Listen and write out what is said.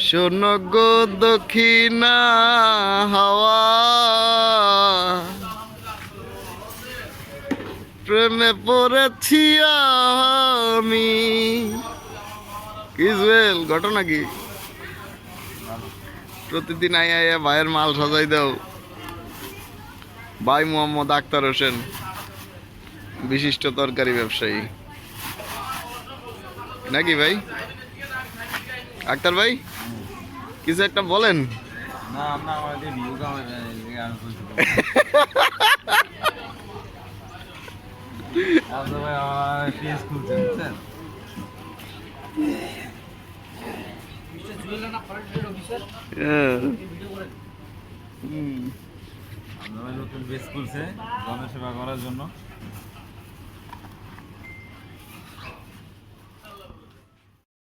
শোনো গো দক্ষিণা হাওয়া, প্রেমে পড়েছি আমি। কি জুয়েল, ঘটনা কি? প্রতিদিন আইয়া আইয়া ভাইয়ের মাল সাজাই দাও। ভাই মোহাম্মদ আক্তার হোসেন, বিশিষ্ট তরকারি ব্যবসায়ী, নাকি ভাই? আক্তার ভাই কিছু একটা বলেন। না আমরা আমাদের ভিউ কামাই আমি বলছি আচ্ছা ভাই আমার পেজ খুলছে বুঝছেন আমরা নতুন পেজ খুলছে জনসেবা করার জন্য।